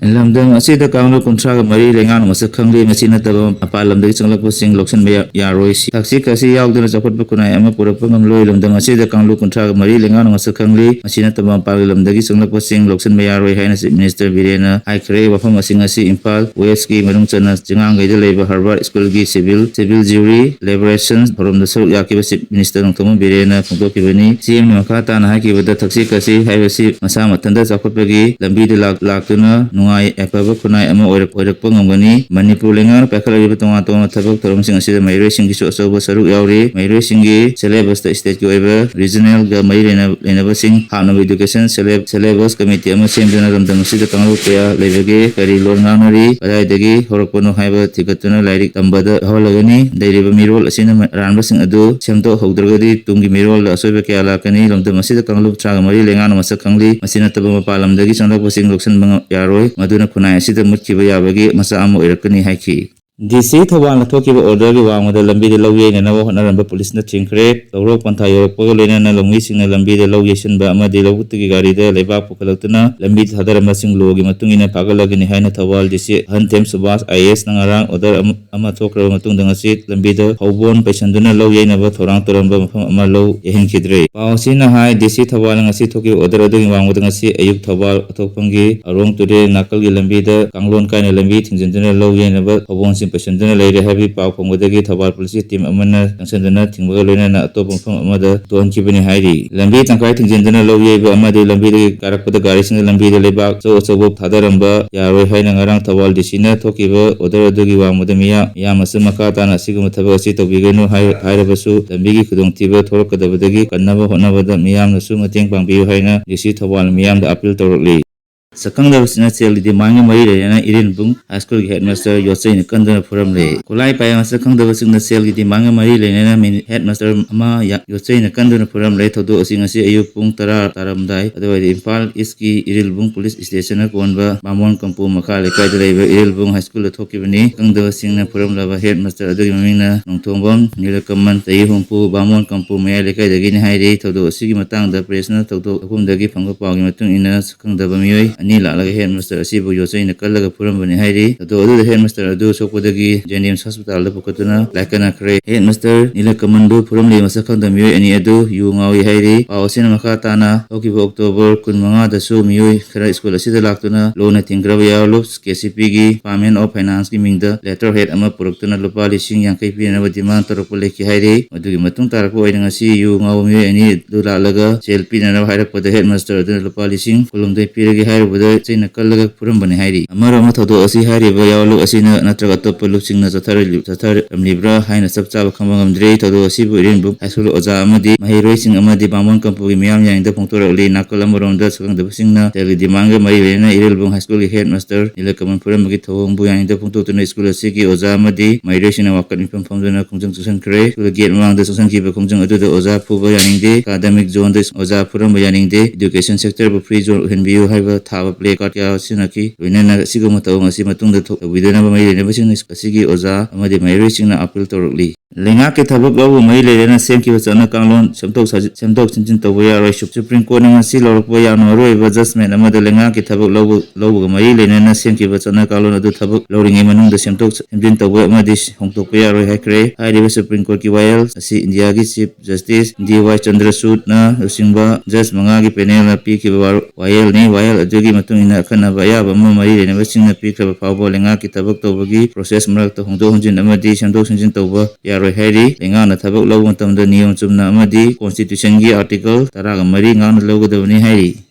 lamdang asida kaunglo kontra mari lengan masak khangli machina taba apa lamdagi changlak sing loksan ba yaroi si taksi kasi yauduna chapot kunai ama purap ngamloi lamdang asida kaunglo kontra mari lengan masak khangli machina taba apa lamdagi changlak sing loksan ba yaroi haina minister birena aikre wafam asing asi impal west ki manung chana jingang gaida leba harvard school gi civil jury liberation from the saruk yakiba minister nongtoma birena phongdo kibani cm makata na hakibada taksi kasi haibasi masa matanda chapot gi lambi de laktuna nungai epaba kunai ama oirak pangam Manipur lengar pakalari tonga thabak thorom sing asida mairoi singi so saruk yauri mairoi singi syllabus the state goiba regional ga mairena lenaba sing hana education syllabus committee ama semjana ramdang asida kanglu kya lebege kari lon ngamari kadai dagi horokpono haiba tikatuna lairik tambada hawlagani dairiba mirol asina ranba sing adu semto hogdragadi tungi mirol asoiba kya lakani lamdam asida kanglu traga mari lengan masak kangli masina taba mapalam dagi sangdak sing loksan bang yaroi maduna kunai asida mutkiba yabagi masa amu irakani haiki DC Thawang Lathokiba order gi wangda lambi de lawye na nawa honaramba police na chingkre lawrok pantha yorokpo lena na longwi singna lambi de lawye sinba ama de lawutti gari de leba pukalaktuna lambi thadarama sing logi matungina pagalagini haina Thawal DC Hantem Subas IS nangarang order ama thokra matung dangasit lambi de hawbon paisanduna lawye na ba thorang toramba mafam ama law yehin kidre pausina hai DC Thawal ngasi thoki order adu wangda ngasi ayuk Thawal athokpangi arong tude nakal gi lambi de kanglon kaina lambi thingjanduna lawye na ba hawbon Pasandana lairi habi pau phongwadagi Thawal police team amana tangsandana thingbaga loinana atop mafam amada ton kibani hairi lambi tangkai thingjandana lawye amadi lambi de karakpada gari sing lambi de lebak so thadaramba yaroi haina ngarang Thawal disina thokiba order adugi wangmada miya masam makata na siguma thabak asi tobigenu hairabasu lambi gi khudongtiba thorokadabadagi kannaba honabada miyamna su mateng pangbiyu haina disi Thawal miyamda appeal tawrokli Sakang da sina sel di manga mai re na irin bung high school headmaster yosai ni kandana forum le kulai pa yang sakang da sina sel di manga mai le na headmaster ama yosai ni kandana forum le thodo asing asi ayu pung taram dai adawai impal iski iril bung police station ko onba mamon kampu makha le kai dai iril bung high school thoki bani kang da sina forum la headmaster adu maming na nongthongbam nilakaman tai humpu bamon kampu maya le kai dagi ni hai re thodo asigi matang da press na thodo akum dagi phangba pawgi matung ina sakang da bamioi ani laga headmaster asibu yosai na kallaga purambani hairi ado adu headmaster adu sokudagi Jenims hospital da pukatuna laikana kre headmaster nilakamandu puramli masakang da miyoi ani adu yu ngawi hairi pawasina makatana okiba October 15 da su miyoi khara school asida laktuna lona tingraba yawlups KCP gi Department of Finance gi mingda letter head ama puruktuna lupa lising yang kai pinana demand torokpo leki hairi madugi matung tarakpo oina ngasi yu ngawi miyoi ani adu laga sel pinana hairakpada headmaster adu lupa lising kulumdai piragi hairubada na kallaga purambani hairi amara ma thodo asi hairi ba yawlu asina natraga topa luksingna chathar amlibra haina sabchaba khambangam dre thodo asi bu irin bu hasul oja amadi mahiroi sing amadi bamon kampugi miyam yang da pongtora uli nakal amarom da sakang da singna teli dimanga mai lena iril bung high school gi headmaster nilakaman purambagi thawong bu yang da pongtotuna school asigi oja amadi mahiroi sina wakat mipam phamduna khongjang susan kre school gate mang da susan ki ba khongjang adu da oja phuba yaningde academic zone da oja puramba yaningde education sector bu free zone henbiu haiba thaba play kya sinaki winena siguma tawng asi matungda widena ba mai lena basing asigi oja amadi mairoi singna appeal torokli lenga ke thabak babu mai lena semki bachana kanglon semtok sinjin tawba yaroi supreme court nga si lorokbo yano roi ba judgment amada lenga ke thabak lobu mai lena semki bachana kanglon adu thabak loringi manungda semtok sinjin tawba amadi hongtokpa yaroi hakre hairiba supreme court ki wayal asi india gi chief justice DY Chandrasud na usingba judge manga gi panel na pi ki wayal adugi matung ina khana ba ya ba mai lena basing na pi khaba phawbo lenga ki thabak tawbagi process marak to hongdo honjin amadi semtok sinjin tawba yaroi hairi lenga na thabak lobu matamda niyam chumna amadi constitution gi article 13 ngana logadawni hairi